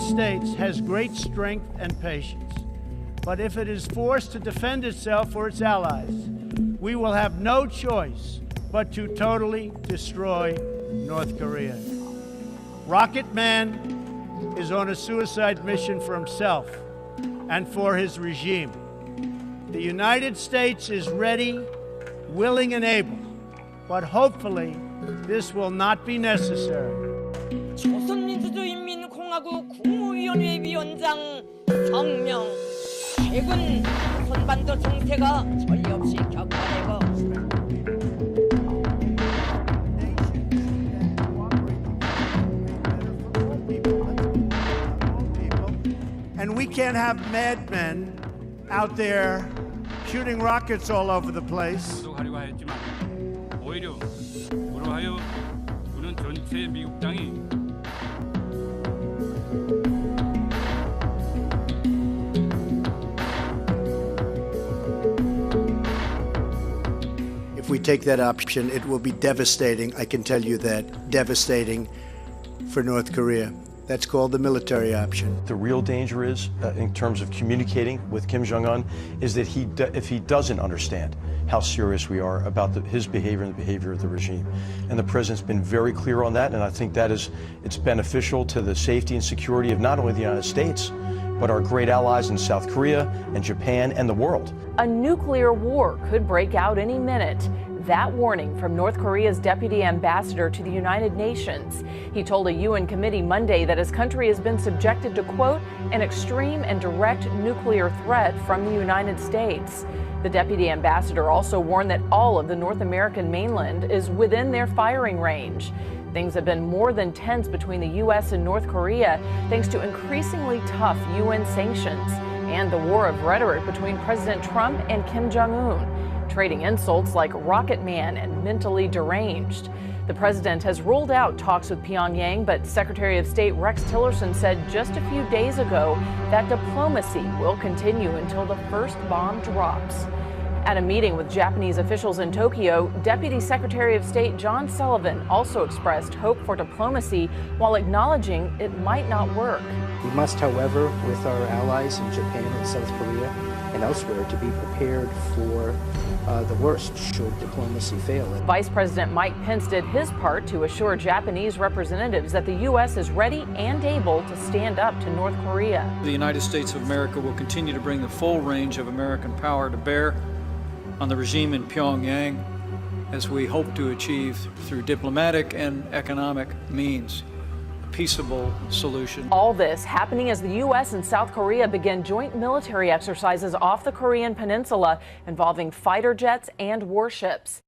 States has great strength and patience. But if it is forced to defend itself or its allies, we will have no choice but to totally destroy North Korea. Rocket Man is on a suicide mission for himself and for his regime. The United States is ready, willing, and able, but hopefully this will not be necessary. 조선민주주의인민공화국 국무위원회 위원장 성명. 최근 손반도 정세가 전례 없이 격화되고 And we can't have madmen out there shooting rockets all over the place. 하려고 했지만 오히려 그러하여 우리는 전체 미국 땅이 If we take that option, it will be devastating. I can tell you that, devastating for North Korea. That's called the military option. The real danger is, in terms of communicating with Kim Jong-un, is that if he doesn't understand how serious we are about his behavior and the behavior of the regime. And the president's been very clear on that, and I think that it's beneficial to the safety and security of not only the United States, but our great allies in South Korea and Japan and the world. A nuclear war could break out any minute. That warning from North Korea's deputy ambassador to the United Nations. He told a UN committee Monday that his country has been subjected to, quote, an extreme and direct nuclear threat from the United States. The deputy ambassador also warned that all of the North American mainland is within their firing range. Things have been more than tense between the U.S. and North Korea thanks to increasingly tough UN sanctions and the war of rhetoric between President Trump and Kim Jong-un, trading insults like Rocket Man and mentally deranged. The president has ruled out talks with Pyongyang, but Secretary of State Rex Tillerson said just a few days ago that diplomacy will continue until the first bomb drops. At a meeting with Japanese officials in Tokyo, Deputy Secretary of State John Sullivan also expressed hope for diplomacy while acknowledging it might not work. We must, however, with our allies in Japan and South Korea and elsewhere, to be prepared for the worst should diplomacy fail. Vice President Mike Pence did his part to assure Japanese representatives that the U.S. is ready and able to stand up to North Korea. The United States of America will continue to bring the full range of American power to bear on the regime in Pyongyang, as we hope to achieve through diplomatic and economic means a peaceable solution. All this happening as the U.S. and South Korea begin joint military exercises off the Korean peninsula involving fighter jets and warships.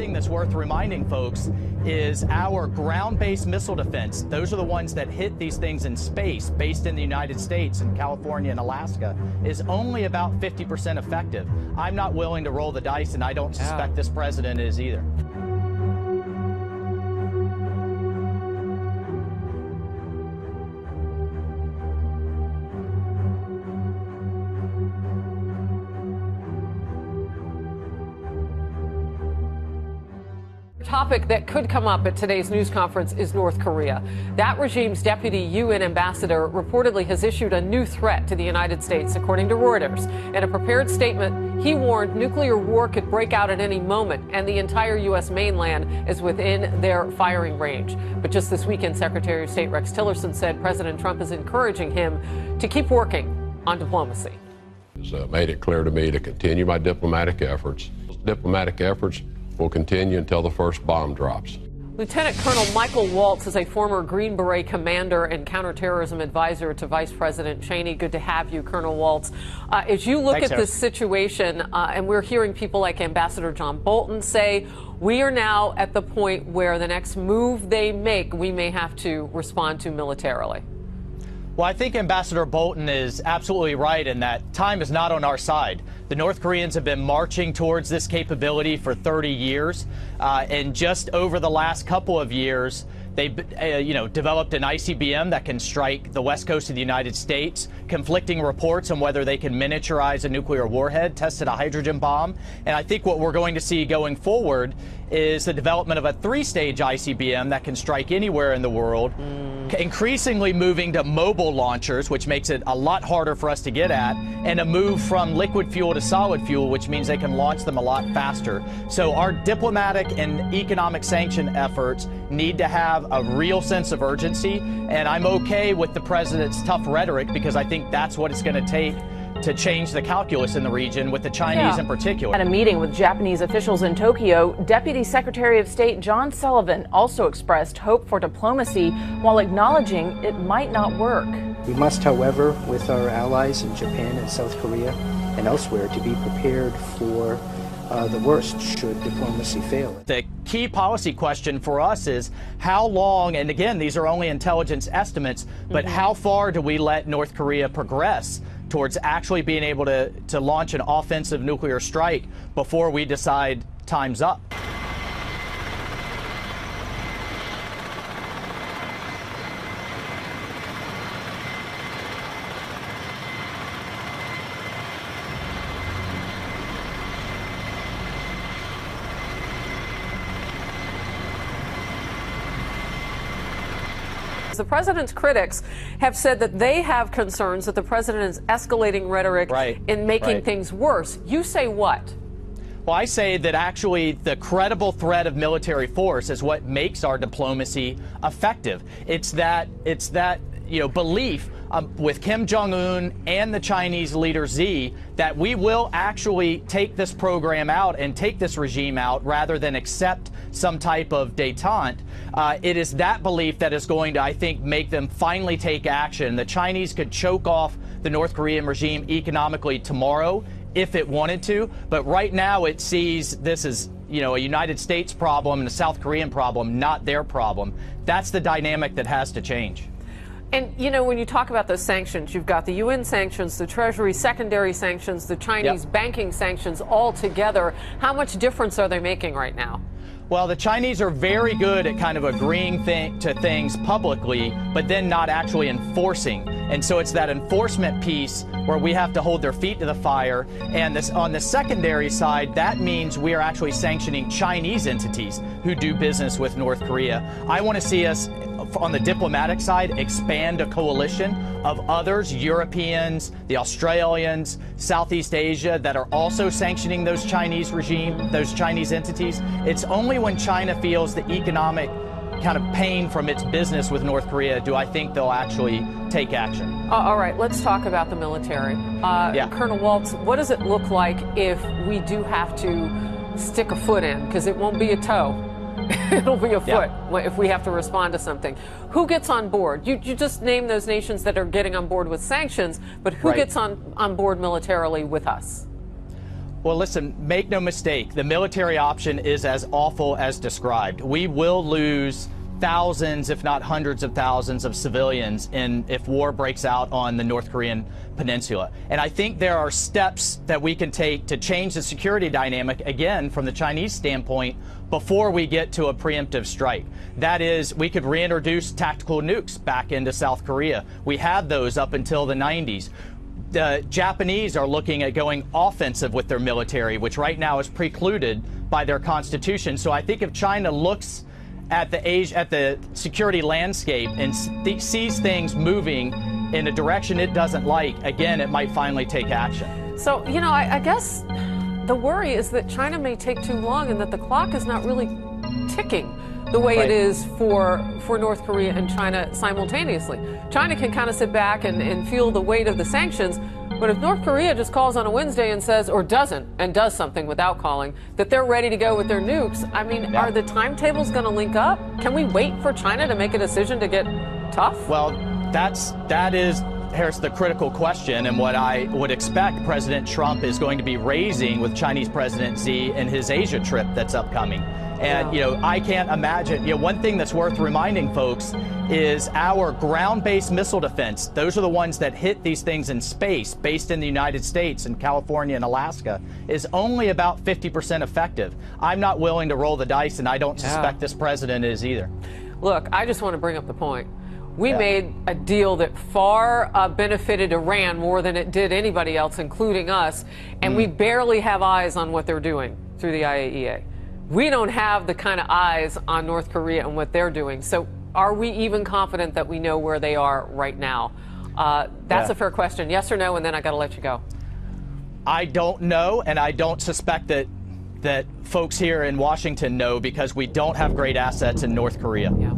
thing that's worth reminding folks is our ground-based missile defense. Those are the ones that hit these things in space, based in the United States and California and Alaska, is only about 50% effective. I'm not willing to roll the dice, and I don't suspect this president is either. Topic that could come up at today's news conference is North Korea. That regime's deputy UN ambassador reportedly has issued a new threat to the United States, according to Reuters. In a prepared statement, he warned nuclear war could break out at any moment, and the entire U.S. mainland is within their firing range. But just this weekend, Secretary of State Rex Tillerson said President Trump is encouraging him to keep working on diplomacy. He's made it clear to me to continue my diplomatic efforts. Diplomatic efforts will continue until the first bomb drops. Lieutenant Colonel Michael Waltz is a former Green Beret commander and counterterrorism advisor to Vice President Cheney. Good to have you, Colonel Waltz. As you look at this situation, and we're hearing people like Ambassador John Bolton say, we are now at the point where the next move they make, we may have to respond to militarily. Well, I think Ambassador Bolton is absolutely right in that time is not on our side. The North Koreans have been marching towards this capability for 30 years, and just over the last couple of years, they've developed an ICBM that can strike the west coast of the United States, conflicting reports on whether they can miniaturize a nuclear warhead, tested a hydrogen bomb. And I think what we're going to see going forward is the development of a three-stage ICBM that can strike anywhere in the world, increasingly moving to mobile launchers, which makes it a lot harder for us to get at, and a move from liquid fuel to solid fuel, which means they can launch them a lot faster. So our diplomatic and economic sanction efforts need to have a real sense of urgency, and I'm okay with the president's tough rhetoric because I think that's what it's going to take to change the calculus in the region, with the Chinese in particular. At a meeting with Japanese officials in Tokyo, Deputy Secretary of State John Sullivan also expressed hope for diplomacy while acknowledging it might not work. We must, however, with our allies in Japan and South Korea and elsewhere, to be prepared for the worst should diplomacy fail. The key policy question for us is how long, and again, these are only intelligence estimates, but how far do we let North Korea progress towards actually being able to launch an offensive nuclear strike before we decide time's up? The president's critics have said that they have concerns that the president is escalating rhetoric and making things worse. You say what? Well, I say that actually the credible threat of military force is what makes our diplomacy effective. It's that belief with Kim Jong-un and the Chinese leader Xi that we will actually take this program out and take this regime out rather than accept some type of détente. It is that belief that is going to, I think, make them finally take action. The Chinese could choke off the North Korean regime economically tomorrow if it wanted to, but right now it sees this as a United States problem and a South Korean problem, not their problem. That's the dynamic that has to change. And, when you talk about those sanctions, you've got the UN sanctions, the Treasury secondary sanctions, the Chinese banking sanctions all together. How much difference are they making right now? Well, the Chinese are very good at kind of agreeing to things publicly, but then not actually enforcing. And so it's that enforcement piece where we have to hold their feet to the fire. And on the secondary side, that means we are actually sanctioning Chinese entities who do business with North Korea. I want to see us, on the diplomatic side, expand a coalition of others, Europeans, the Australians, Southeast Asia, that are also sanctioning those Chinese entities. It's only when China feels the economic kind of pain from its business with North Korea do I think they'll actually take action. All right, let's talk about the military. Colonel Waltz, what does it look like if we do have to stick a foot in? Because it won't be a toe. It'll be a foot if we have to respond to something. Who gets on board? You just name those nations that are getting on board with sanctions, but who gets on board militarily with us? Well, listen, make no mistake, the military option is as awful as described. We will lose thousands, if not hundreds of thousands of civilians if war breaks out on the North Korean peninsula. And I think there are steps that we can take to change the security dynamic, again, from the Chinese standpoint, before we get to a preemptive strike. That is, we could reintroduce tactical nukes back into South Korea. We had those up until the 90s. The Japanese are looking at going offensive with their military, which right now is precluded by their constitution. So I think if China looks at the security landscape and sees things moving in a direction it doesn't like, again, it might finally take action. So, you know, I guess the worry is that China may take too long and that the clock is not really ticking the way it is for North Korea and China simultaneously. China can kind of sit back and feel the weight of the sanctions, but if North Korea just calls on a Wednesday and says, or doesn't, and does something without calling, that they're ready to go with their nukes, I mean, are the timetables going to link up? Can we wait for China to make a decision to get tough? Well, that is, Harris, the critical question, and what I would expect President Trump is going to be raising with Chinese President Xi in his Asia trip that's upcoming. And, you know, I can't imagine, you know, one thing that's worth reminding folks is our ground-based missile defense. Those are the ones that hit these things in space, based in the United States and California and Alaska, is only about 50% effective. I'm not willing to roll the dice, and I don't suspect this president is either. Look, I just want to bring up the point. We made a deal that far benefited Iran more than it did anybody else, including us, and we barely have eyes on what they're doing through the IAEA. We don't have the kind of eyes on North Korea and what they're doing. So are we even confident that we know where they are right now? That's a fair question. Yes or no? And then I got to let you go. I don't know, and I don't suspect that folks here in Washington know, because we don't have great assets in North Korea. Yeah.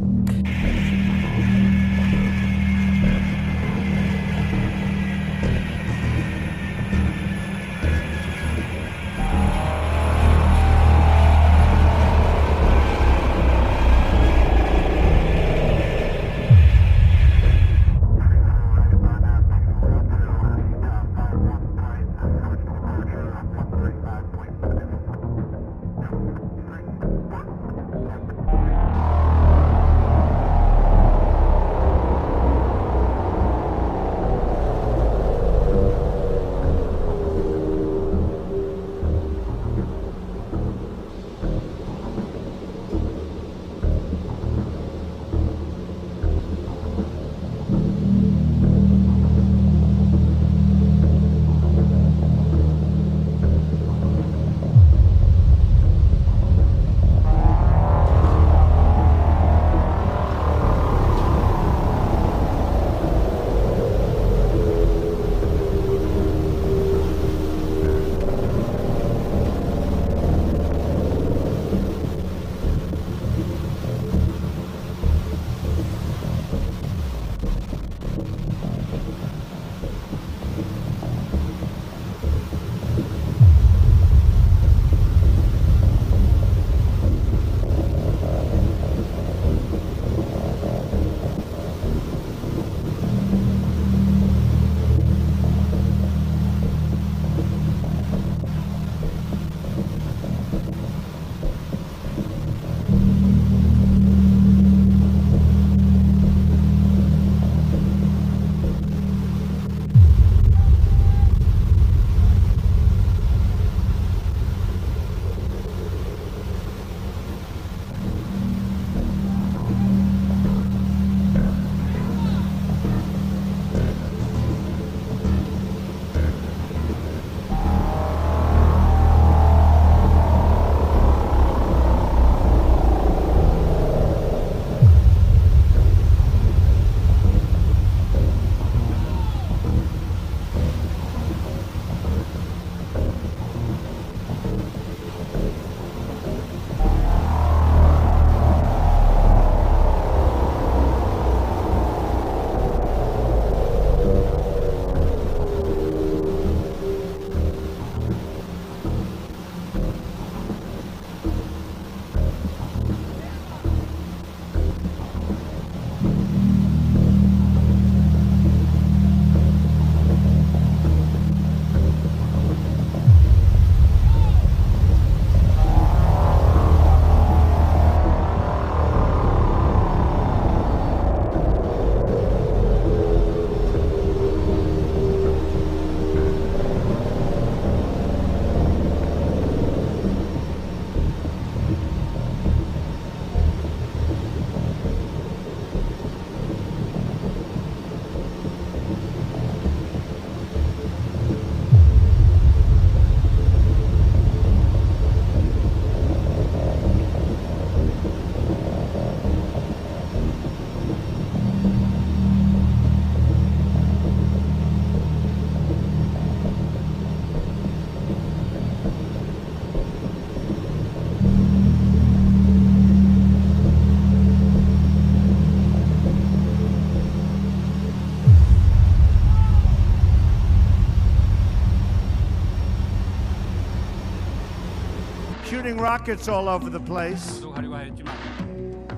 shooting rockets all over the place. 하려고 했지만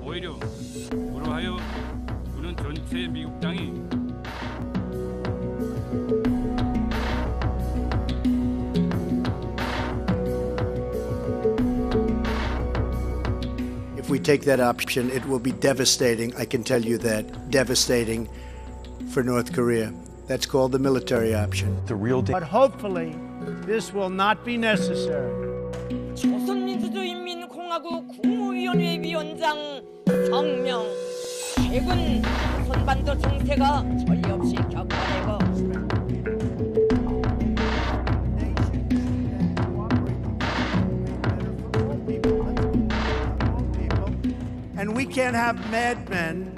오히려 그러하여 우리는 전체 미국 땅이 If we take that option, it will be devastating. I can tell you that. Devastating for North Korea. That's called the military option. The real But hopefully, this will not be necessary. 조선민주주의인민공화국 국무위원회 위원장 성명. 최근 손반도 정세가 전례 없이 격화되고 And we can't have madmen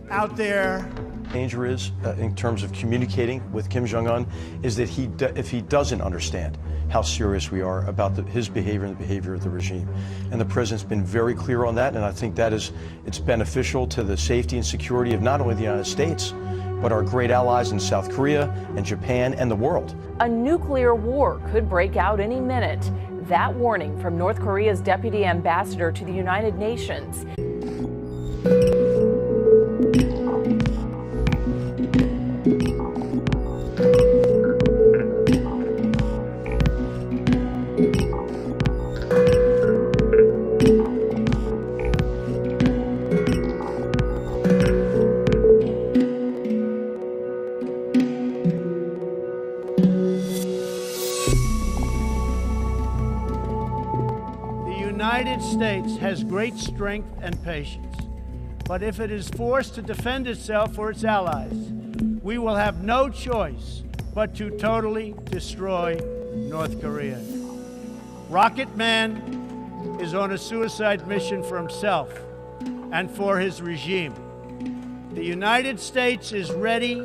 out there. danger is, in terms of communicating with Kim Jong-un, is that if he doesn't understand how serious we are about his behavior and the behavior of the regime. And the president's been very clear on that, and I think that it's beneficial to the safety and security of not only the United States, but our great allies in South Korea and Japan and the world. A nuclear war could break out any minute. That warning from North Korea's deputy ambassador to the United Nations. The United States has great strength and patience, but if it is forced to defend itself or its allies, we will have no choice but to totally destroy North Korea. Rocket Man is on a suicide mission for himself and for his regime. The United States is ready,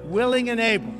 willing, and able